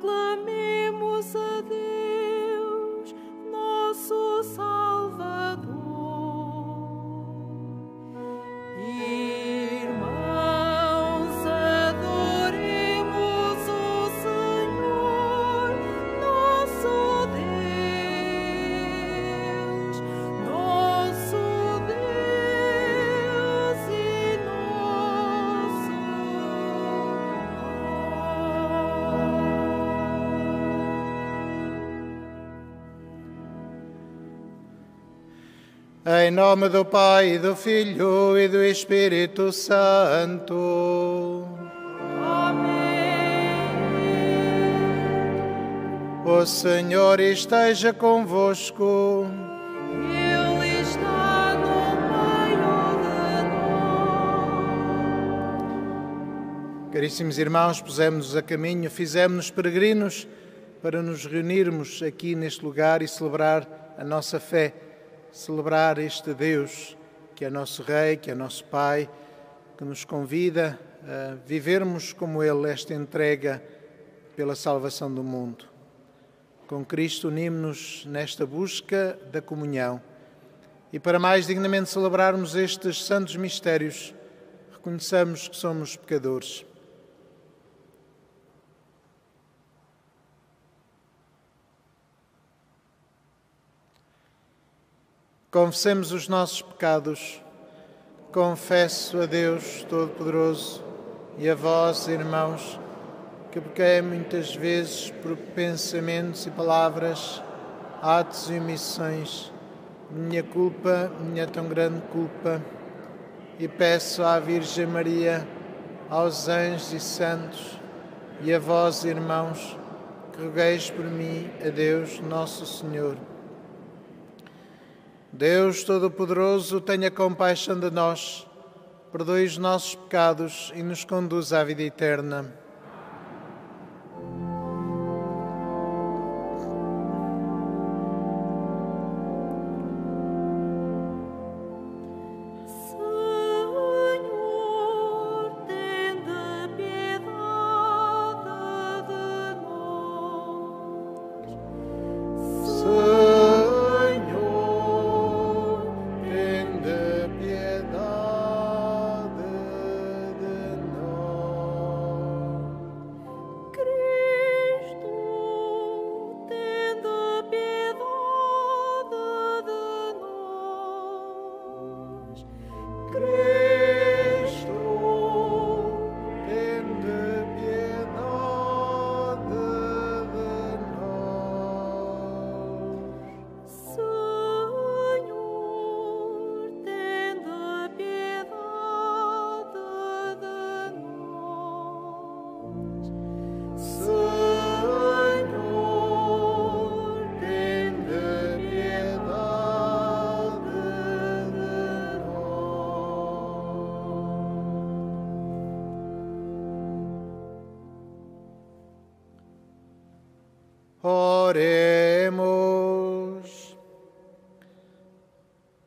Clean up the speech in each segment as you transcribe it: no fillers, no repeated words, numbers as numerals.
aclamemos a Deus, nosso Salvador. Irmãos, adoremos o Senhor, nosso Deus e nosso Em nome do Pai, do Filho e do Espírito Santo. Amém. O Senhor esteja convosco. Ele está no meio de nós. Caríssimos irmãos, pusemos-nos a caminho, fizemos-nos peregrinos para nos reunirmos aqui neste lugar e celebrar a nossa fé, celebrar este Deus que é nosso Rei, que é nosso Pai, que nos convida a vivermos como Ele esta entrega pela salvação do mundo. Com Cristo unimos-nos nesta busca da comunhão e para mais dignamente celebrarmos estes santos mistérios, reconheçamos que somos pecadores. Confessemos os nossos pecados. Confesso a Deus Todo-Poderoso e a vós, irmãos, que pequei muitas vezes por pensamentos e palavras, atos e omissões, minha culpa, minha tão grande culpa, e peço à Virgem Maria, aos anjos e santos, e a vós, irmãos, que rogueis por mim a Deus Nosso Senhor. Deus Todo-Poderoso, tenha compaixão de nós, perdoe os nossos pecados e nos conduza à vida eterna. Oremos.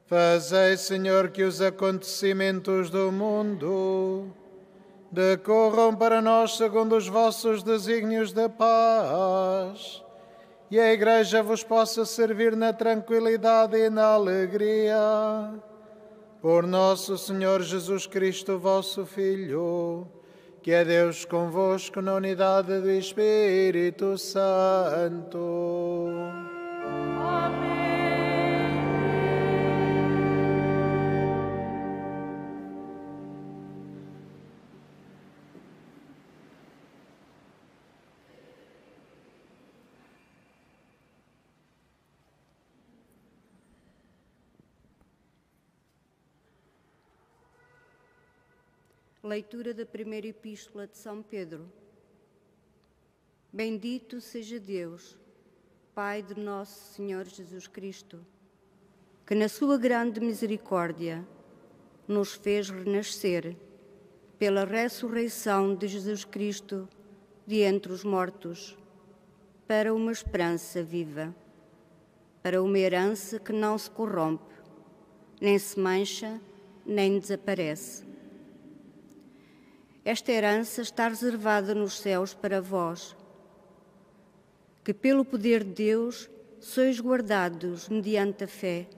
Fazei, Senhor, que os acontecimentos do mundo decorram para nós segundo os vossos desígnios de paz, e a Igreja vos possa servir na tranquilidade e na alegria. Por nosso Senhor Jesus Cristo, vosso Filho, que é Deus convosco na unidade do Espírito Santo. Amém. Leitura da primeira epístola de São Pedro. Bendito seja Deus, Pai de nosso Senhor Jesus Cristo, que na sua grande misericórdia nos fez renascer pela ressurreição de Jesus Cristo de entre os mortos, para uma esperança viva, para uma herança que não se corrompe, nem se mancha, nem desaparece. Esta herança está reservada nos céus para vós, que pelo poder de Deus sois guardados mediante a fé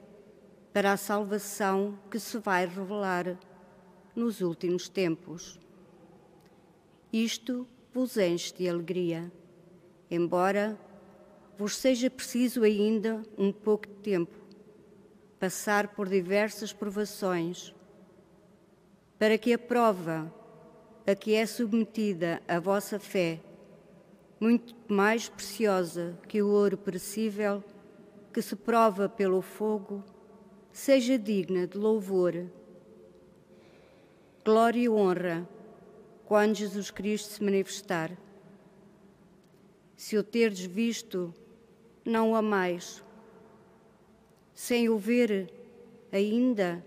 para a salvação que se vai revelar nos últimos tempos. Isto vos enche de alegria, embora vos seja preciso ainda um pouco de tempo passar por diversas provações, para que a prova a que é submetida a vossa fé, muito mais preciosa que o ouro perecível, que se prova pelo fogo, seja digna de louvor, glória e honra, quando Jesus Cristo se manifestar. Se o terdes visto, não o amais. Sem o ver ainda,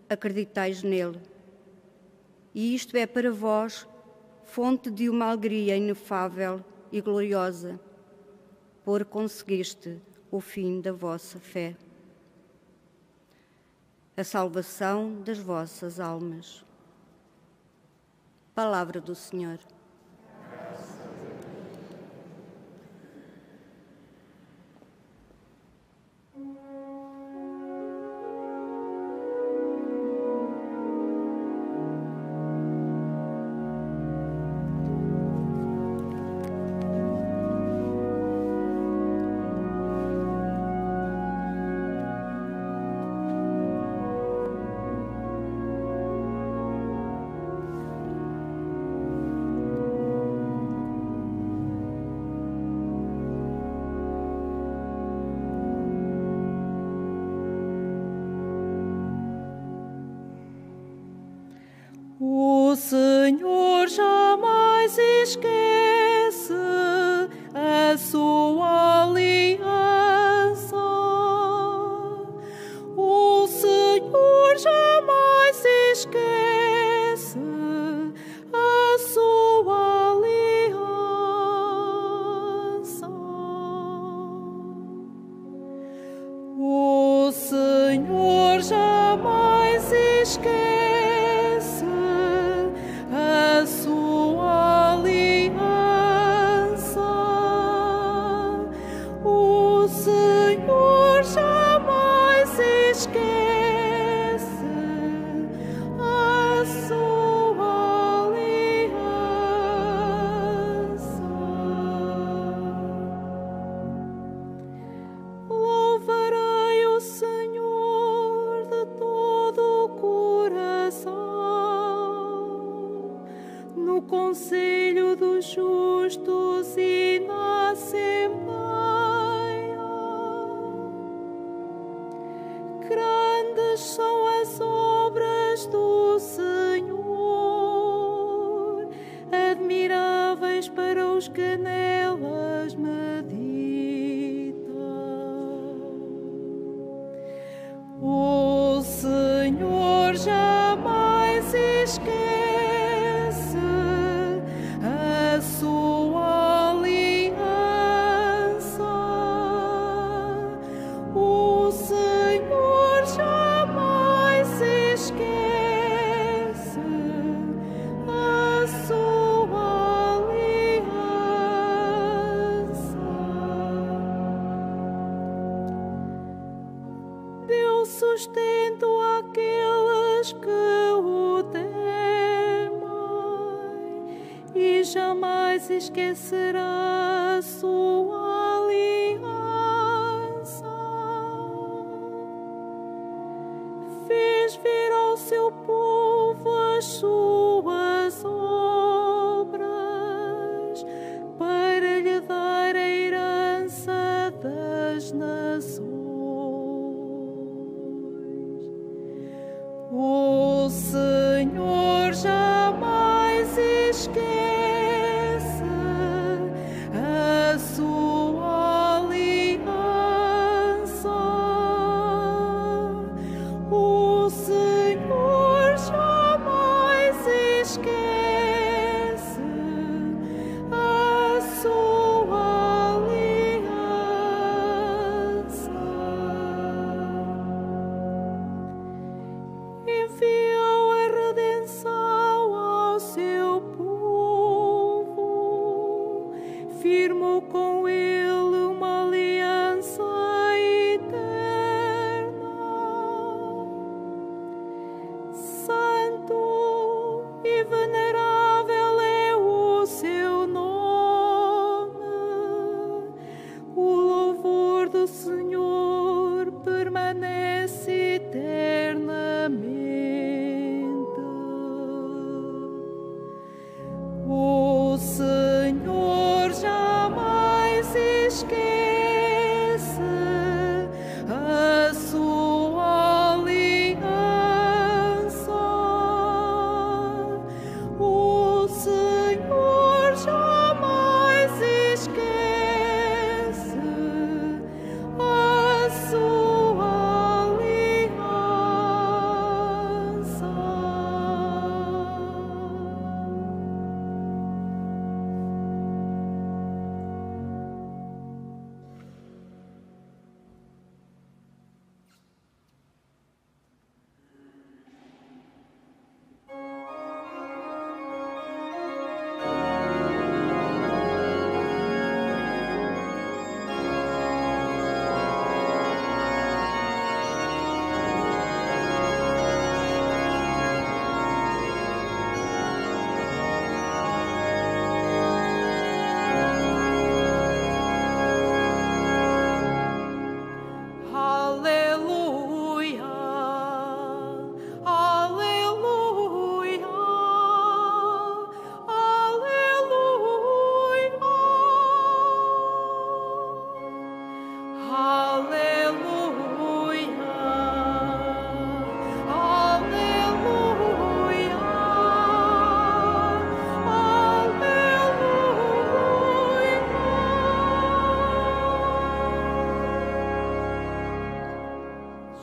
acreditais nele. E isto é para vós fonte de uma alegria inefável e gloriosa, por conseguiste o fim da vossa fé, a salvação das vossas almas. Palavra do Senhor. O Senhor jamais esquece a sua aliança. O Senhor jamais esquece a sua aliança. O Senhor jamais esquece a sua aliança. O Senhor jamais esquece a sua aliança. Louvarei o Senhor de todo o coração, no conselho dos justos e na Assembleia. Grandes são as obras do Senhor, admiráveis para os que nelas meditam. O Senhor jamais esquece a sua aliança. O Senhor jamais esquece a sua aliança. Deu sustento àqueles que o temem e jamais esquecerá a sua aliança. Fez vir ao seu povo as suas obras para lhe dar a herança das nações. O Senhor jamais esquece a sua firmou com ele uma aliança eterna. Santo e venerável é o seu nome. O louvor do Senhor permanece eternamente. O Senhor jamais esquece a sua aliança. O Senhor jamais esquece a sua aliança. Aleluia, aleluia,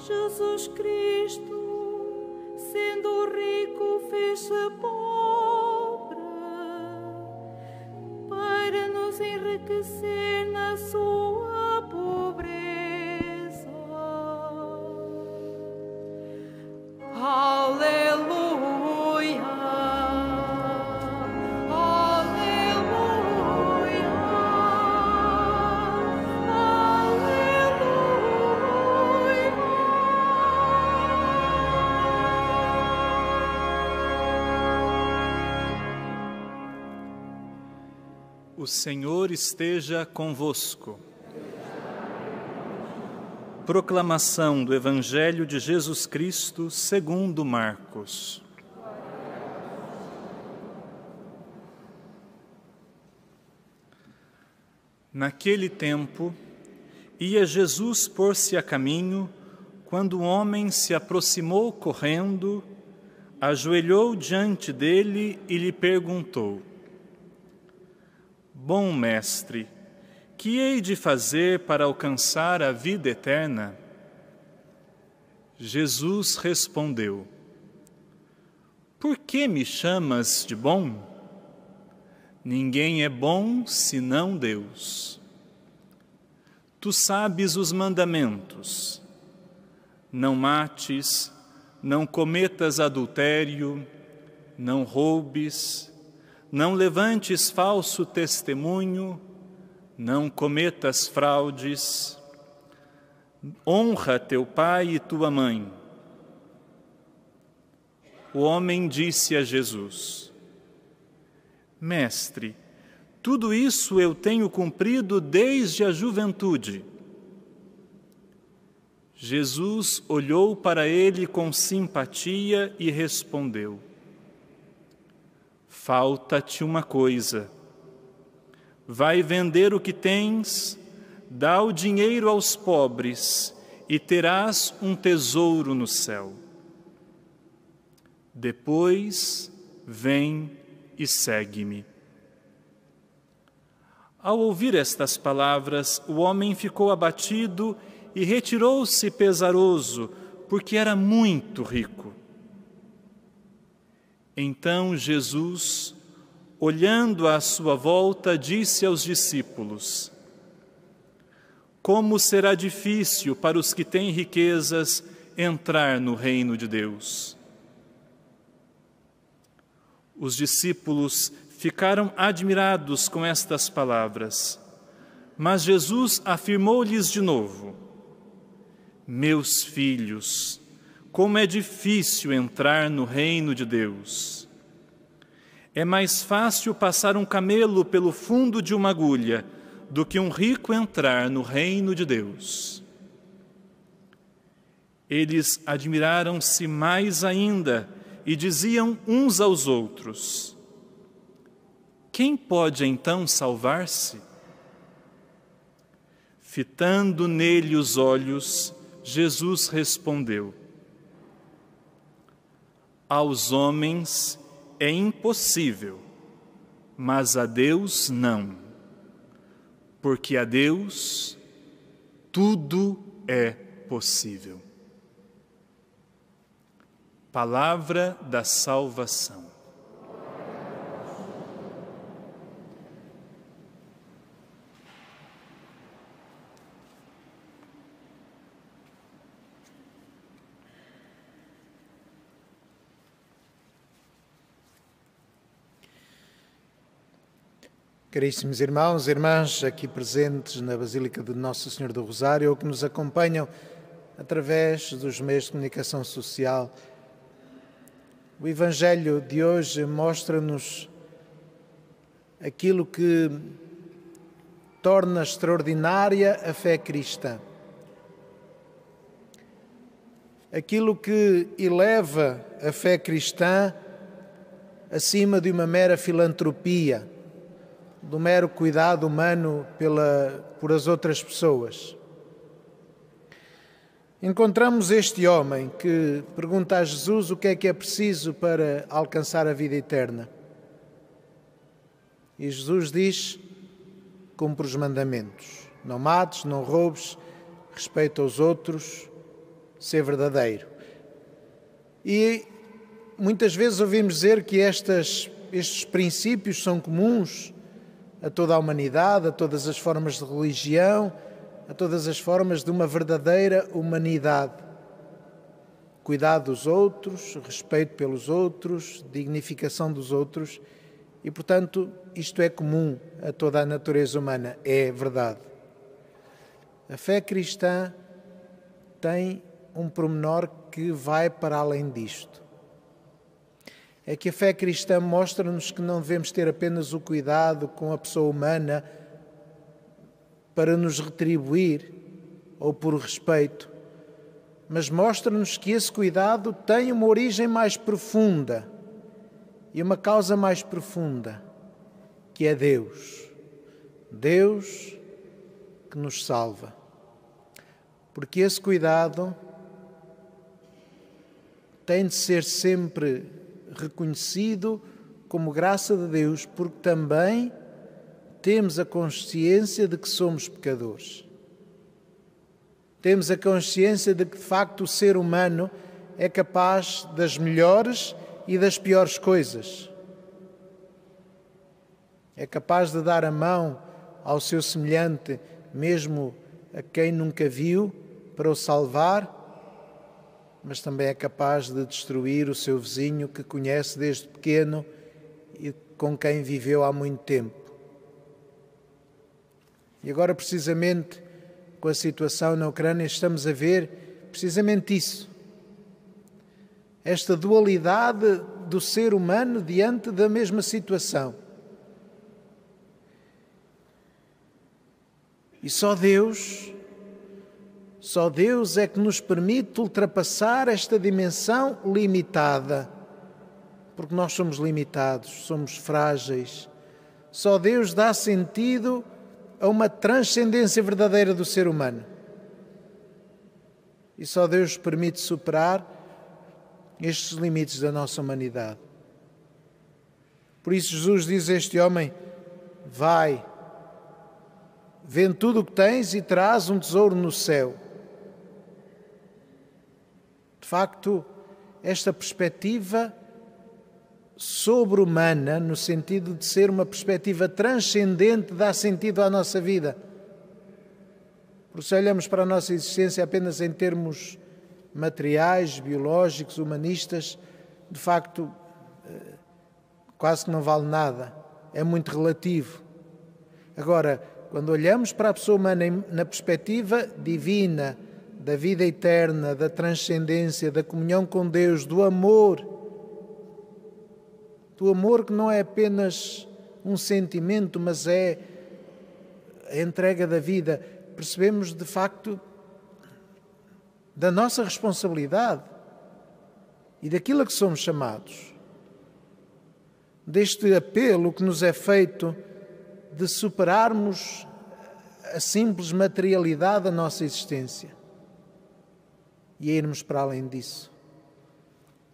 Jesus Cristo, sendo rico, fez-se pobre para nos enriquecer na sua pobreza. Aleluia, aleluia, O Senhor esteja convosco. Proclamação do Evangelho de Jesus Cristo segundo Marcos. Naquele tempo, ia Jesus pôr-se a caminho, quando um homem se aproximou correndo, ajoelhou diante dele e lhe perguntou: Bom mestre, que hei de fazer para alcançar a vida eterna? Jesus respondeu: Por que me chamas de bom? Ninguém é bom senão Deus. Tu sabes os mandamentos: não mates, não cometas adultério, não roubes, não levantes falso testemunho, não cometas fraudes, honra teu pai e tua mãe. O homem disse a Jesus: Mestre, tudo isso eu tenho cumprido desde a juventude. Jesus olhou para ele com simpatia e respondeu: Falta-te uma coisa. Vai vender o que tens, dá o dinheiro aos pobres e terás um tesouro no céu. Depois, vem e segue-me. Ao ouvir estas palavras, o homem ficou abatido e retirou-se pesaroso, porque era muito rico. Então Jesus, olhando à sua volta, disse aos discípulos: Como será difícil para os que têm riquezas entrar no reino de Deus. Os discípulos ficaram admirados com estas palavras. Mas Jesus afirmou-lhes de novo: Meus filhos, como é difícil entrar no reino de Deus. É mais fácil passar um camelo pelo fundo de uma agulha do que um rico entrar no reino de Deus. Eles admiraram-se mais ainda e diziam uns aos outros: Quem pode então salvar-se? Fitando nele os olhos, Jesus respondeu: Aos homens é impossível, mas a Deus não, porque a Deus tudo é possível. Palavra da salvação. Caríssimos irmãos e irmãs aqui presentes na Basílica de Nossa Senhora do Rosário ou que nos acompanham através dos meios de comunicação social, o Evangelho de hoje mostra-nos aquilo que torna extraordinária a fé cristã, aquilo que eleva a fé cristã acima de uma mera filantropia, do mero cuidado humano por as outras pessoas. Encontramos este homem que pergunta a Jesus o que é preciso para alcançar a vida eterna. E Jesus diz: cumpre os mandamentos. Não mates, não roubes, respeita os outros, ser verdadeiro. E muitas vezes ouvimos dizer que estes princípios são comuns a toda a humanidade, a todas as formas de religião, a todas as formas de uma verdadeira humanidade. Cuidado dos outros, respeito pelos outros, dignificação dos outros e, portanto, isto é comum a toda a natureza humana. É verdade. A fé cristã tem um pormenor que vai para além disto. É que a fé cristã mostra-nos que não devemos ter apenas o cuidado com a pessoa humana para nos retribuir ou por respeito, mas mostra-nos que esse cuidado tem uma origem mais profunda e uma causa mais profunda, que é Deus. Deus que nos salva. Porque esse cuidado tem de ser sempre reconhecido como graça de Deus, porque também temos a consciência de que somos pecadores. Temos a consciência de que, de facto, o ser humano é capaz das melhores e das piores coisas. É capaz de dar a mão ao seu semelhante, mesmo a quem nunca viu, para o salvar, mas também é capaz de destruir o seu vizinho que conhece desde pequeno e com quem viveu há muito tempo. E agora, precisamente, com a situação na Ucrânia, estamos a ver precisamente isso. Esta dualidade do ser humano diante da mesma situação. E só Deus é que nos permite ultrapassar esta dimensão limitada. Porque nós somos limitados, somos frágeis. Só Deus dá sentido a uma transcendência verdadeira do ser humano. E só Deus permite superar estes limites da nossa humanidade. Por isso Jesus diz a este homem: vai, vende tudo o que tens e traz um tesouro no céu. De facto, esta perspectiva sobre-humana, no sentido de ser uma perspectiva transcendente, dá sentido à nossa vida. Porque se olhamos para a nossa existência apenas em termos materiais, biológicos, humanistas, de facto, quase que não vale nada. é muito relativo. Agora, quando olhamos para a pessoa humana na perspectiva divina, da vida eterna, da transcendência, da comunhão com Deus, do amor que não é apenas um sentimento, mas é a entrega da vida, percebemos de facto da nossa responsabilidade e daquilo a que somos chamados, deste apelo que nos é feito de superarmos a simples materialidade da nossa existência e a irmos para além disso,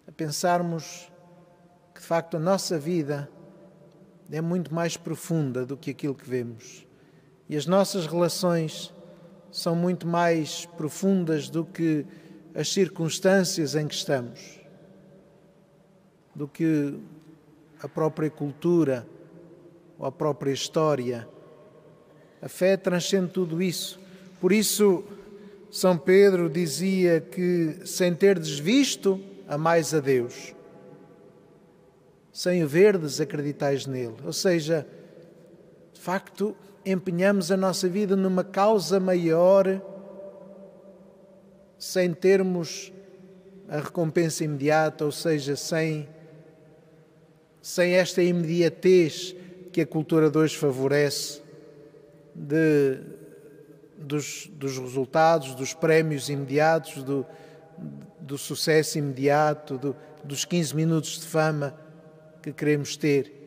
a pensarmos que de facto a nossa vida é muito mais profunda do que aquilo que vemos e as nossas relações são muito mais profundas do que as circunstâncias em que estamos, do que a própria cultura ou a própria história. A fé transcende tudo isso. Por isso, São Pedro dizia que, sem terdes visto, amais a Deus. Sem o verdes, acreditais nele. Ou seja, de facto, empenhamos a nossa vida numa causa maior, sem termos a recompensa imediata, ou seja, sem esta imediatez que a cultura de hoje favorece, dos resultados, dos prémios imediatos, do sucesso imediato, dos 15 minutos de fama que queremos ter,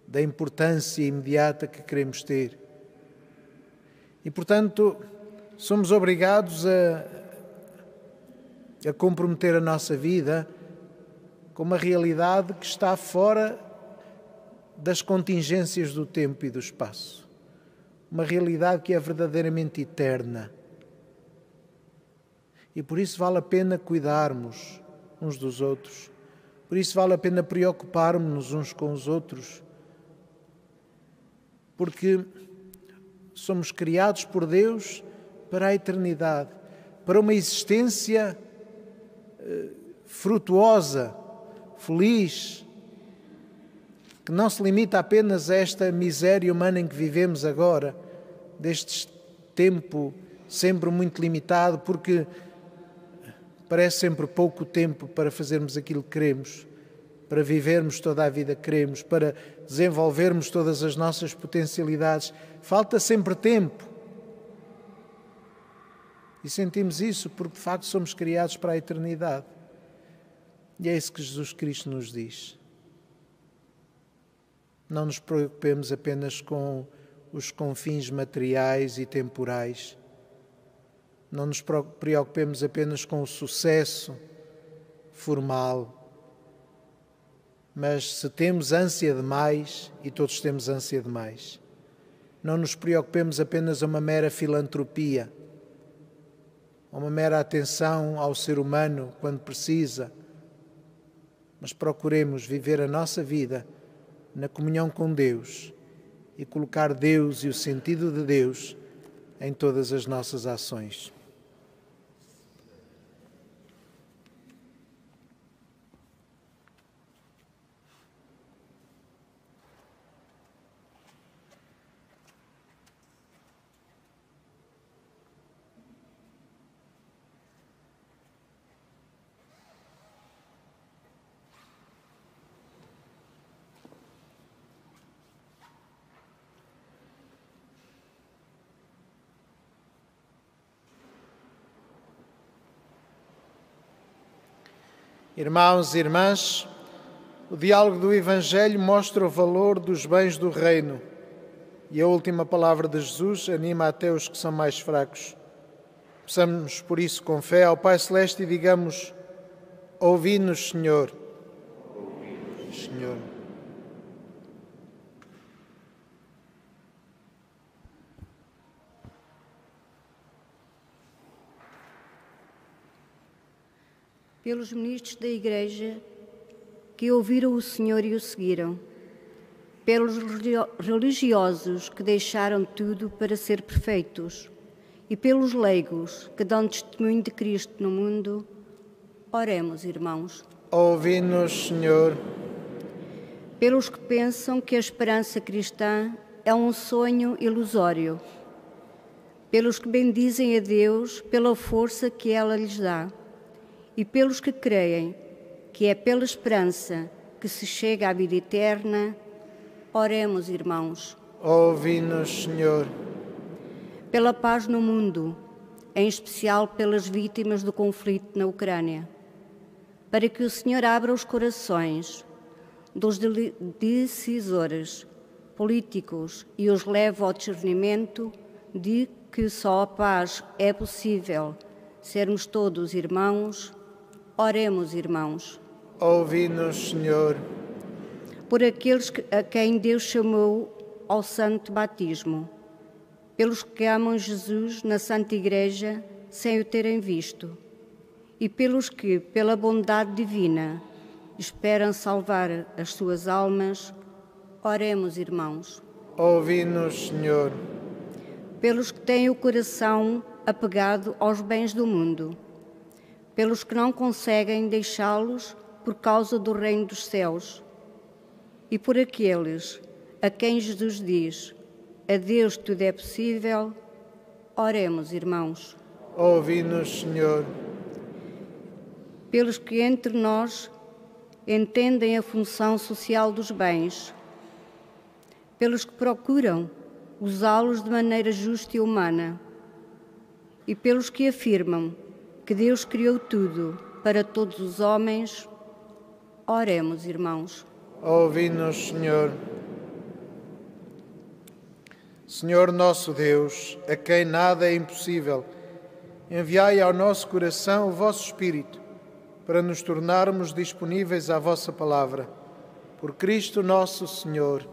da importância imediata que queremos ter. E, portanto, somos obrigados a comprometer a nossa vida com uma realidade que está fora das contingências do tempo e do espaço. Uma realidade que é verdadeiramente eterna. E por isso vale a pena cuidarmos uns dos outros. Por isso vale a pena preocuparmos-nos uns com os outros. Porque somos criados por Deus para a eternidade, para uma existência frutuosa, feliz, que não se limita apenas a esta miséria humana em que vivemos agora, deste tempo sempre muito limitado, porque parece sempre pouco tempo para fazermos aquilo que queremos, para vivermos toda a vida que queremos, para desenvolvermos todas as nossas potencialidades. Falta sempre tempo. E sentimos isso porque, de facto, somos criados para a eternidade. E é isso que Jesus Cristo nos diz. Não nos preocupemos apenas com os confins materiais e temporais. Não nos preocupemos apenas com o sucesso formal. Mas se temos ânsia de mais, e todos temos ânsia de mais, não nos preocupemos apenas a uma mera filantropia, a uma mera atenção ao ser humano quando precisa, mas procuremos viver a nossa vida na comunhão com Deus e colocar Deus e o sentido de Deus em todas as nossas ações. Irmãos e irmãs, o diálogo do Evangelho mostra o valor dos bens do reino e a última palavra de Jesus anima até os que são mais fracos. Peçamos por isso com fé ao Pai Celeste e digamos: ouvi-nos, Senhor. Ouvi-nos, Senhor. Pelos ministros da Igreja que ouviram o Senhor e o seguiram, pelos religiosos que deixaram tudo para ser perfeitos e pelos leigos que dão testemunho de Cristo no mundo, oremos, irmãos. Ouvi-nos, Senhor. pelos que pensam que a esperança cristã é um sonho ilusório, pelos que bendizem a Deus pela força que ela lhes dá, e pelos que creem que é pela esperança que se chega à vida eterna, oremos, irmãos. Ouvi-nos, Senhor. Pela paz no mundo, em especial pelas vítimas do conflito na Ucrânia, para que o Senhor abra os corações dos decisores políticos e os leve ao discernimento de que só a paz é possível sermos todos irmãos, oremos, irmãos. Ouvi-nos, Senhor. Por aqueles a quem Deus chamou ao santo batismo, pelos que amam Jesus na Santa Igreja sem o terem visto, e pelos que, pela bondade divina, esperam salvar as suas almas, oremos, irmãos. Ouvi-nos, Senhor. Pelos que têm o coração apegado aos bens do mundo, pelos que não conseguem deixá-los por causa do reino dos céus, e por aqueles a quem Jesus diz: a Deus tudo é possível, oremos, irmãos. Ouvi-nos, Senhor. Pelos que entre nós entendem a função social dos bens, pelos que procuram usá-los de maneira justa e humana, e pelos que afirmam que Deus criou tudo para todos os homens, oremos, irmãos. Ouvi-nos, Senhor. Senhor nosso Deus, a quem nada é impossível, enviai ao nosso coração o vosso Espírito, para nos tornarmos disponíveis à vossa palavra. Por Cristo nosso Senhor.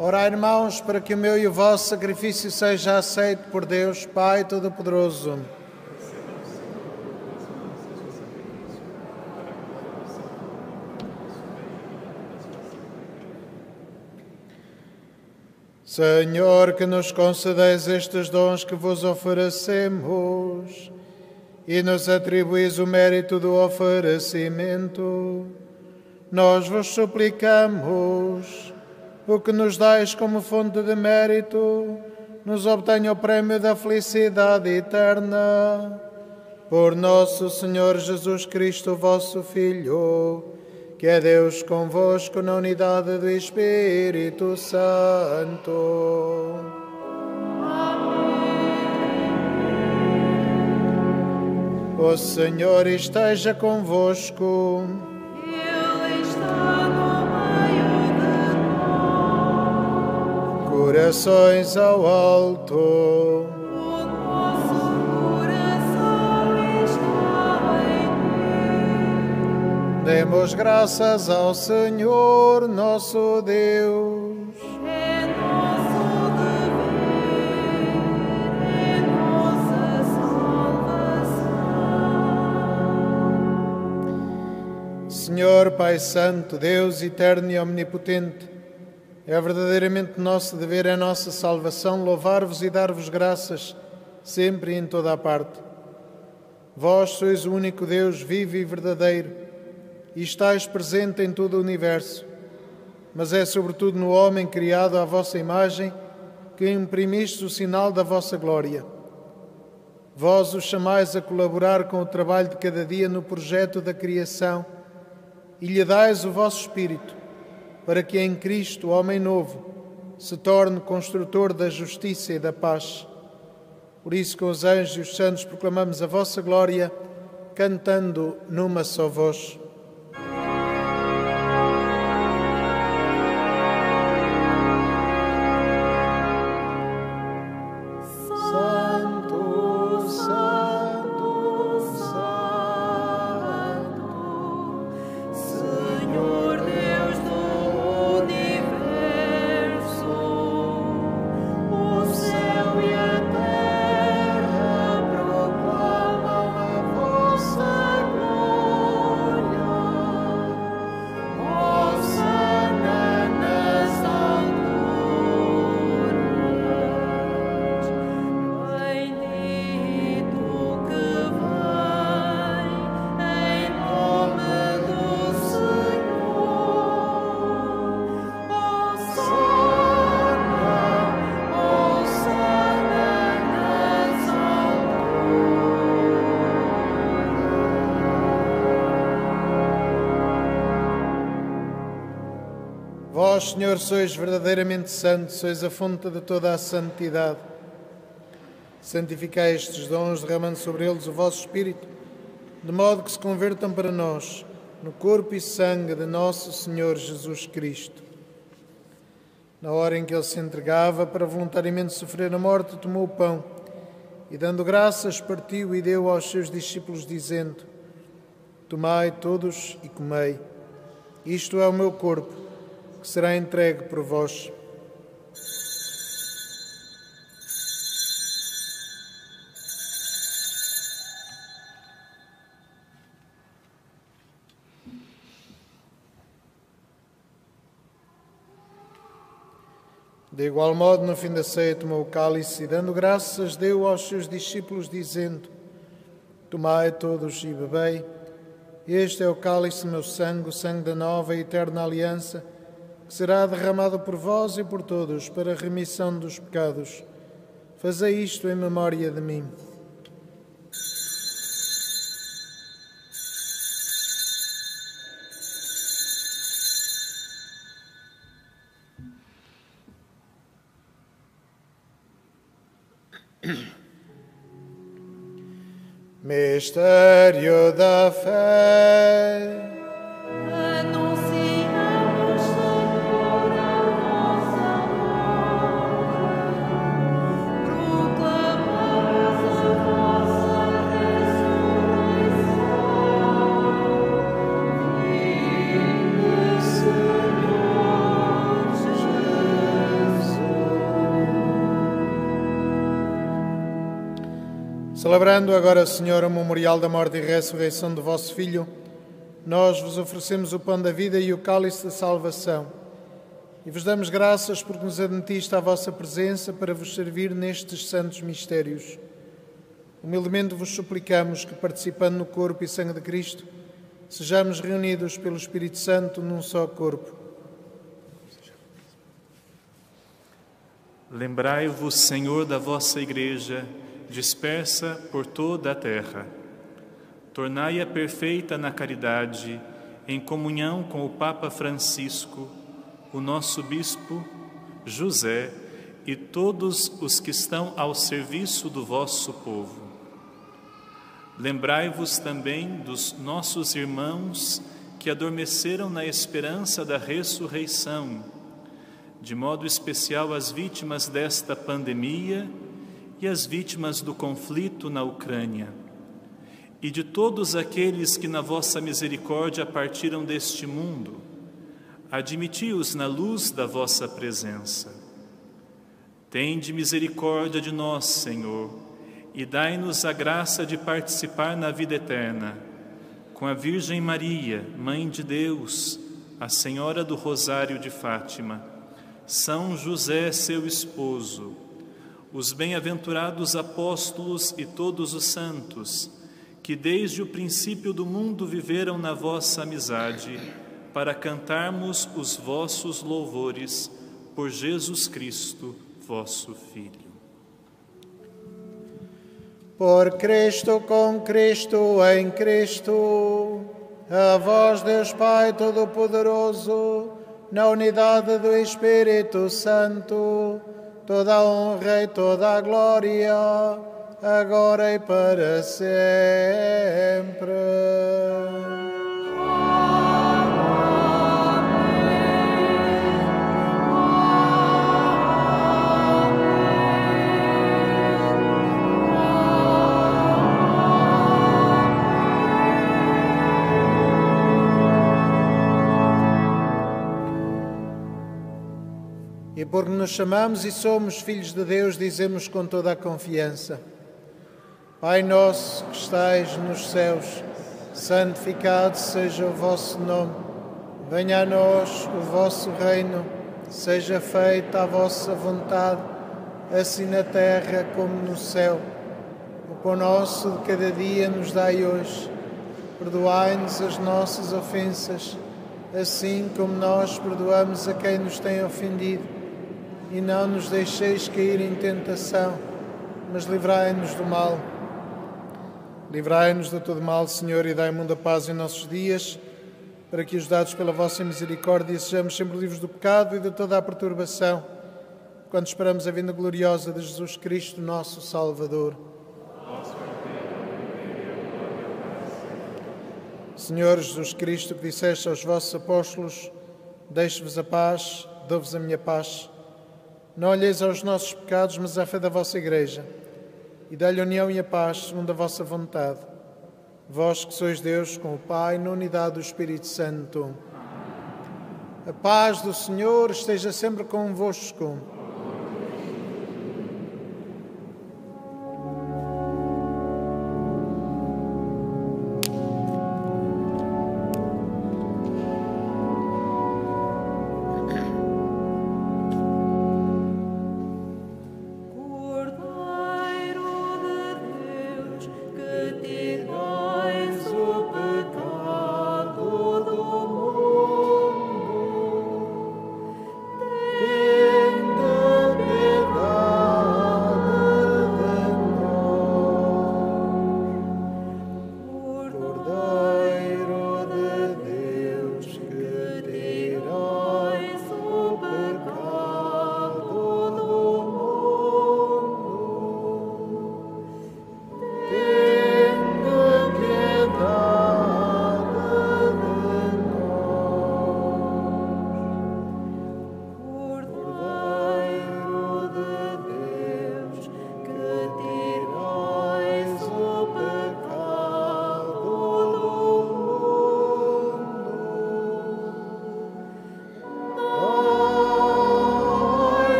Orai, irmãos, para que o meu e o vosso sacrifício seja aceito por Deus, Pai Todo-Poderoso. Senhor, que nos concedeis estes dons que vos oferecemos e nos atribuís o mérito do oferecimento, nós vos suplicamos, o que nos dais como fonte de mérito, nos obtenha o prémio da felicidade eterna. Por nosso Senhor Jesus Cristo, vosso Filho, que é Deus convosco na unidade do Espírito Santo. O Senhor esteja convosco. Ele está no meio de nós. Corações ao alto. O nosso coração está em ti. Demos graças ao Senhor, nosso Deus. É nosso dever, é nossa salvação. Senhor, Pai Santo, Deus eterno e omnipotente, é verdadeiramente nosso dever, é nossa salvação, louvar-vos e dar-vos graças, sempre e em toda a parte. Vós sois o único Deus vivo e verdadeiro, e estáis presente em todo o universo, mas é sobretudo no homem criado à vossa imagem que imprimistes o sinal da vossa glória. Vós os chamais a colaborar com o trabalho de cada dia no projeto da criação e lhe dais o vosso Espírito, para que em Cristo, o homem novo, se torne construtor da justiça e da paz. Por isso, com os anjos e os santos, proclamamos a vossa glória, cantando numa só voz. Santo, Santo, Santo, Senhor Deus do universo, o céu e a terra proclamam a vossa glória. Hosana nas alturas, bendito que vem em nome do Senhor. Hosana nas alturas. Vós, Senhor, sois verdadeiramente santo, sois a fonte de toda a santidade. Santificai estes dons, derramando sobre eles o vosso Espírito, de modo que se convertam para nós no corpo e sangue de nosso Senhor Jesus Cristo. Na hora em que ele se entregava para voluntariamente sofrer a morte, tomou o pão e, dando graças, partiu e deu aos seus discípulos, dizendo: Tomai todos e comei. Isto é o meu corpo, que será entregue por vós. De igual modo, no fim da ceia, tomou o cálice e, dando graças, deu aos seus discípulos, dizendo: Tomai todos e bebei. Este é o cálice do meu sangue, o sangue da nova e eterna aliança, que será derramado por vós e por todos para a remissão dos pecados. Fazei isto em memória de mim. Mistério da fé. Anunciamos, Senhor, a vossa obra, proclamamos a vossa ressurreição. Vive, Senhor Jesus. Celebrando agora, Senhor, o memorial da morte e ressurreição do vosso Filho, nós vos oferecemos o pão da vida e o cálice da salvação. E vos damos graças porque nos admitiste à vossa presença para vos servir nestes santos mistérios. Humildemente vos suplicamos que, participando no corpo e sangue de Cristo, sejamos reunidos pelo Espírito Santo num só corpo. Lembrai-vos, Senhor, da vossa Igreja, dispersa por toda a terra, tornai-a perfeita na caridade, em comunhão com o Papa Francisco, o nosso Bispo, José e todos os que estão ao serviço do vosso povo. Lembrai-vos também dos nossos irmãos que adormeceram na esperança da ressurreição, de modo especial as vítimas desta pandemia e as vítimas do conflito na Ucrânia, e de todos aqueles que na vossa misericórdia partiram deste mundo. Admiti-os na luz da vossa presença. Tende misericórdia de nós, Senhor, e dai-nos a graça de participar na vida eterna, com a Virgem Maria, Mãe de Deus, a Senhora do Rosário de Fátima, São José, seu esposo, os bem-aventurados apóstolos e todos os santos, que desde o princípio do mundo viveram na vossa amizade, para cantarmos os vossos louvores por Jesus Cristo, vosso Filho. Por Cristo, com Cristo, em Cristo, a vós, Deus Pai Todo-Poderoso, na unidade do Espírito Santo, toda a honra e toda a glória, agora e para sempre. E porque nos chamamos e somos filhos de Deus, dizemos com toda a confiança: Pai nosso que estais nos céus, santificado seja o vosso nome. Venha a nós o vosso reino, seja feita a vossa vontade, assim na terra como no céu. O pão nosso de cada dia nos dai hoje. Perdoai-nos as nossas ofensas, assim como nós perdoamos a quem nos tem ofendido. E não nos deixeis cair em tentação, mas livrai-nos do mal. Livrai-nos de todo mal, Senhor, e dai muita paz em nossos dias, para que, ajudados pela vossa misericórdia, sejamos sempre livres do pecado e de toda a perturbação, quando esperamos a vinda gloriosa de Jesus Cristo, nosso Salvador. Senhor Jesus Cristo, que disseste aos vossos apóstolos: deixo-vos a paz, dou-vos a minha paz. Não olheis aos nossos pecados, mas à fé da vossa Igreja, e dá-lhe a união e a paz, segundo a vossa vontade. Vós que sois Deus, com o Pai, na unidade do Espírito Santo. A paz do Senhor esteja sempre convosco.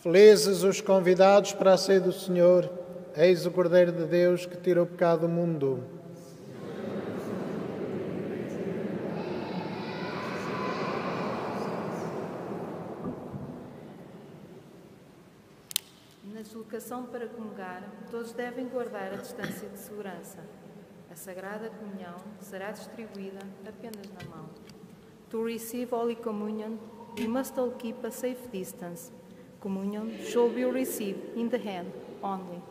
Felizes os convidados para a ceia do Senhor. Eis o Cordeiro de Deus que tira o pecado do mundo. Na deslocação para comungar, todos devem guardar a distância de segurança. A Sagrada Comunhão será distribuída apenas na mão. To receive Holy Communion, we must all keep a safe distance. Communion shall be received in the hand only.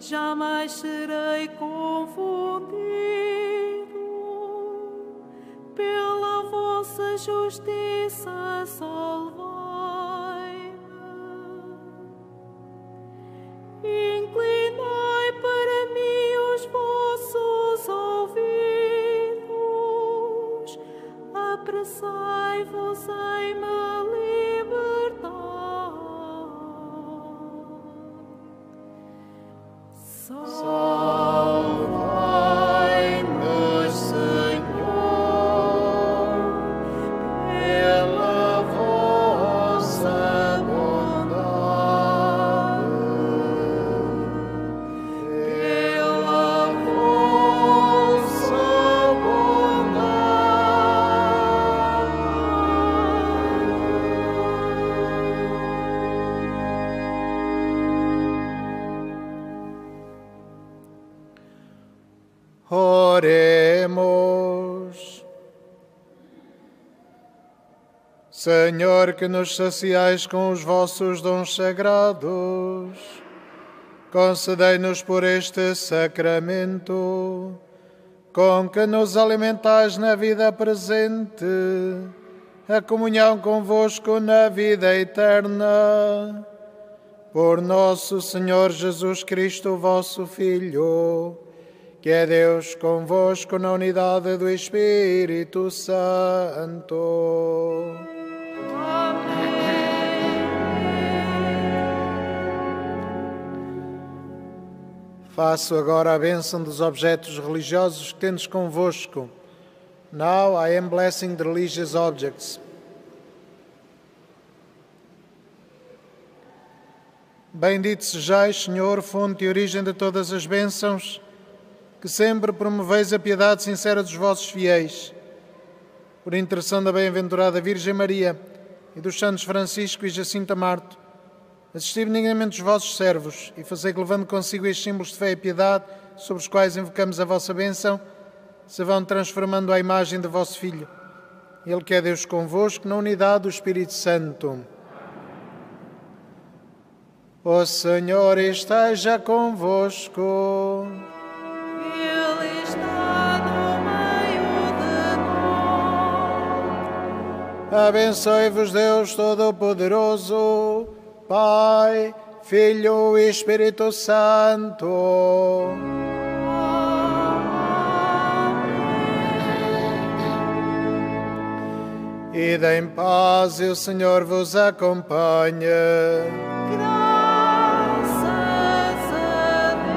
jamais serei confundido. Pela vossa justiça salvai-me. Inclinai para mim os vossos ouvidos, apressai-vos em me libertar. Salvai-nos, Senhor, pela vossa bondade, pela vossa Oremos. Senhor, que nos saciais com os vossos dons sagrados, concedei-nos por este sacramento, com que nos alimentais na vida presente, a comunhão convosco na vida eterna. Por nosso Senhor Jesus Cristo, vosso Filho, que é Deus convosco na unidade do Espírito Santo. Faço agora a bênção dos objetos religiosos que tendes convosco. Now I am blessing the religious objects. Bendito sejais, Senhor, fonte e origem de todas as bênçãos, que sempre promoveis a piedade sincera dos vossos fiéis. Por intercessão da bem-aventurada Virgem Maria e dos santos Francisco e Jacinta Marto, assisti benignamente os vossos servos e fazei que, levando consigo estes símbolos de fé e piedade, sobre os quais invocamos a vossa bênção, se vão transformando à imagem de vosso Filho. Ele que é Deus convosco, na unidade do Espírito Santo. O Senhor esteja convosco. Ele está no meio de nós. Abençoe-vos Deus Todo-Poderoso, Pai, Filho e Espírito Santo. Ide em paz e o Senhor vos acompanhe. Graças a Deus.